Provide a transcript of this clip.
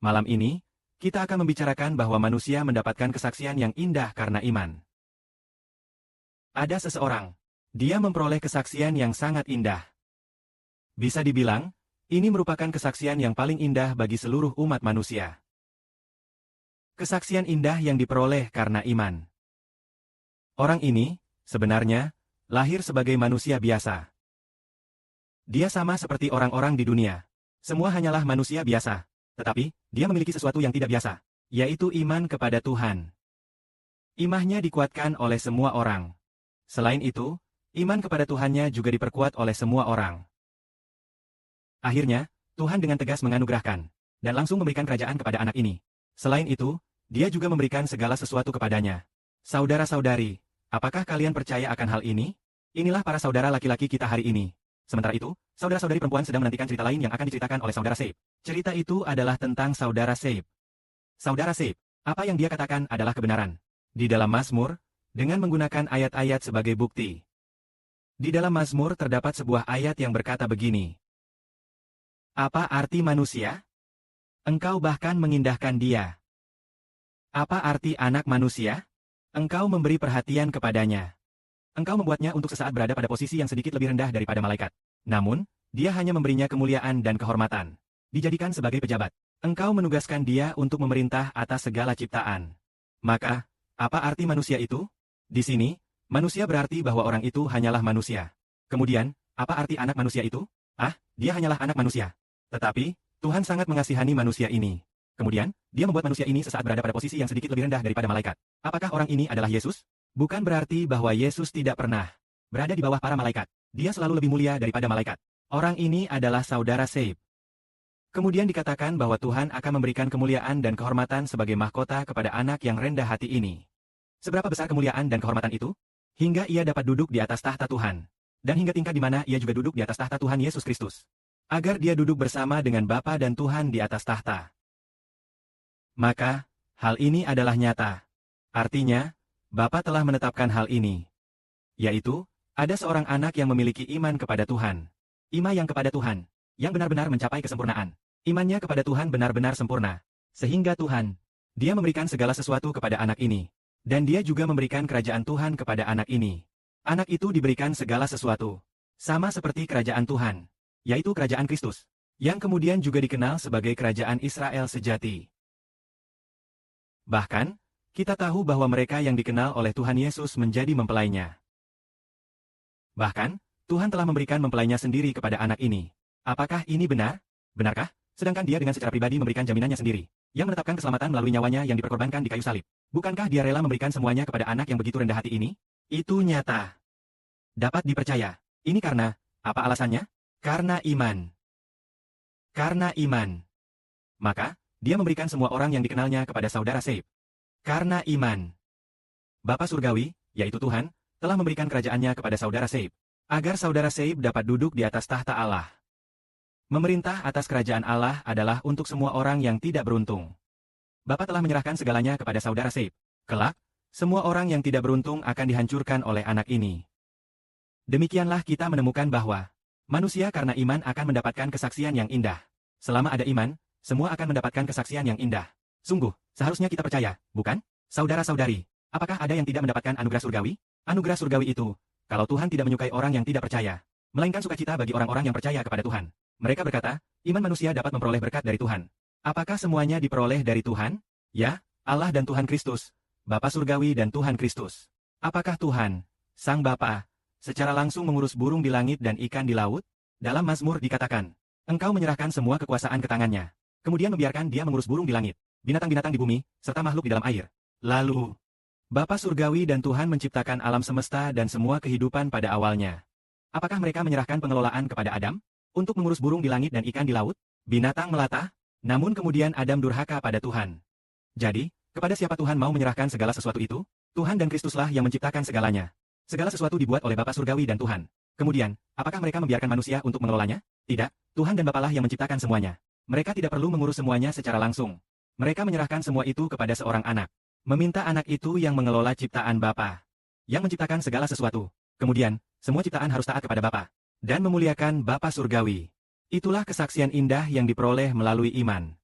Malam ini, kita akan membicarakan bahwa manusia mendapatkan kesaksian yang indah karena iman. Ada seseorang. Dia memperoleh kesaksian yang sangat indah. Bisa dibilang, ini merupakan kesaksian yang paling indah bagi seluruh umat manusia. Kesaksian indah yang diperoleh karena iman. Orang ini, sebenarnya, lahir sebagai manusia biasa. Dia sama seperti orang-orang di dunia. Semua hanyalah manusia biasa. Tetapi, dia memiliki sesuatu yang tidak biasa, yaitu iman kepada Tuhan. Imahnya dikuatkan oleh semua orang. Selain itu, iman kepada Tuhannya juga diperkuat oleh semua orang. Akhirnya, Tuhan dengan tegas menganugerahkan, dan langsung memberikan kerajaan kepada anak ini. Selain itu, dia juga memberikan segala sesuatu kepadanya. Saudara-saudari, apakah kalian percaya akan hal ini? Inilah para saudara laki-laki kita hari ini. Sementara itu, saudara-saudari perempuan sedang menantikan cerita lain yang akan diceritakan oleh saudara Seib. Cerita itu adalah tentang saudara Seib. Saudara Seib, apa yang dia katakan adalah kebenaran. Di dalam Mazmur, dengan menggunakan ayat-ayat sebagai bukti. Di dalam Mazmur terdapat sebuah ayat yang berkata begini. Apa arti manusia? Engkau bahkan mengindahkan dia. Apa arti anak manusia? Engkau memberi perhatian kepadanya. Engkau membuatnya untuk sesaat berada pada posisi yang sedikit lebih rendah daripada malaikat. Namun, dia hanya memberinya kemuliaan dan kehormatan. Dijadikan sebagai pejabat. Engkau menugaskan dia untuk memerintah atas segala ciptaan. Maka, apa arti manusia itu? Di sini, manusia berarti bahwa orang itu hanyalah manusia. Kemudian, apa arti anak manusia itu? Dia hanyalah anak manusia. Tetapi, Tuhan sangat mengasihani manusia ini. Kemudian, dia membuat manusia ini sesaat berada pada posisi yang sedikit lebih rendah daripada malaikat. Apakah orang ini adalah Yesus? Bukan berarti bahwa Yesus tidak pernah berada di bawah para malaikat. Dia selalu lebih mulia daripada malaikat. Orang ini adalah saudara Seib. Kemudian dikatakan bahwa Tuhan akan memberikan kemuliaan dan kehormatan sebagai mahkota kepada anak yang rendah hati ini. Seberapa besar kemuliaan dan kehormatan itu? Hingga ia dapat duduk di atas tahta Tuhan. Dan hingga tingkat di mana ia juga duduk di atas tahta Tuhan Yesus Kristus. Agar dia duduk bersama dengan Bapa dan Tuhan di atas tahta. Maka, hal ini adalah nyata. Artinya, Bapa telah menetapkan hal ini. Yaitu, ada seorang anak yang memiliki iman kepada Tuhan. Iman yang kepada Tuhan, yang benar-benar mencapai kesempurnaan. Imannya kepada Tuhan benar-benar sempurna. Sehingga Tuhan, dia memberikan segala sesuatu kepada anak ini. Dan dia juga memberikan kerajaan Tuhan kepada anak ini. Anak itu diberikan segala sesuatu. Sama seperti kerajaan Tuhan. Yaitu kerajaan Kristus, yang kemudian juga dikenal sebagai kerajaan Israel sejati. Bahkan, kita tahu bahwa mereka yang dikenal oleh Tuhan Yesus menjadi mempelainya. Bahkan, Tuhan telah memberikan mempelainya sendiri kepada anak ini. Apakah ini benar? Benarkah? Sedangkan dia dengan secara pribadi memberikan jaminannya sendiri, yang menetapkan keselamatan melalui nyawanya yang diperkorbankan di kayu salib. Bukankah dia rela memberikan semuanya kepada anak yang begitu rendah hati ini? Itu nyata. Dapat dipercaya. Ini karena, apa alasannya? Karena iman. Karena iman. Maka, dia memberikan semua orang yang dikenalnya kepada saudara Seib. Karena iman. Bapa Surgawi, yaitu Tuhan, telah memberikan kerajaannya kepada saudara Seib. Agar saudara Seib dapat duduk di atas tahta Allah. Memerintah atas kerajaan Allah adalah untuk semua orang yang tidak beruntung. Bapa telah menyerahkan segalanya kepada saudara Seib. Kelak, semua orang yang tidak beruntung akan dihancurkan oleh anak ini. Demikianlah kita menemukan bahwa manusia karena iman akan mendapatkan kesaksian yang indah. Selama ada iman, semua akan mendapatkan kesaksian yang indah. Sungguh, seharusnya kita percaya, bukan? Saudara-saudari, apakah ada yang tidak mendapatkan anugerah surgawi? Anugerah surgawi itu, kalau Tuhan tidak menyukai orang yang tidak percaya, melainkan sukacita bagi orang-orang yang percaya kepada Tuhan. Mereka berkata, iman manusia dapat memperoleh berkat dari Tuhan. Apakah semuanya diperoleh dari Tuhan? Ya, Allah dan Tuhan Kristus, Bapa Surgawi dan Tuhan Kristus. Apakah Tuhan, Sang Bapa, secara langsung mengurus burung di langit dan ikan di laut? Dalam Mazmur dikatakan, Engkau menyerahkan semua kekuasaan ke tangannya. Kemudian membiarkan dia mengurus burung di langit, binatang-binatang di bumi, serta makhluk di dalam air. Lalu, Bapa Surgawi dan Tuhan menciptakan alam semesta dan semua kehidupan pada awalnya. Apakah mereka menyerahkan pengelolaan kepada Adam? Untuk mengurus burung di langit dan ikan di laut? Binatang melata? Namun kemudian Adam durhaka pada Tuhan. Jadi, kepada siapa Tuhan mau menyerahkan segala sesuatu itu? Tuhan dan Kristuslah yang menciptakan segalanya. Segala sesuatu dibuat oleh Bapa Surgawi dan Tuhan. Kemudian, apakah mereka membiarkan manusia untuk mengelolanya? Tidak, Tuhan dan Bapalah yang menciptakan semuanya. Mereka tidak perlu mengurus semuanya secara langsung. Mereka menyerahkan semua itu kepada seorang anak. Meminta anak itu yang mengelola ciptaan Bapa, yang menciptakan segala sesuatu. Kemudian, semua ciptaan harus taat kepada Bapa dan memuliakan Bapa Surgawi. Itulah kesaksian indah yang diperoleh melalui iman.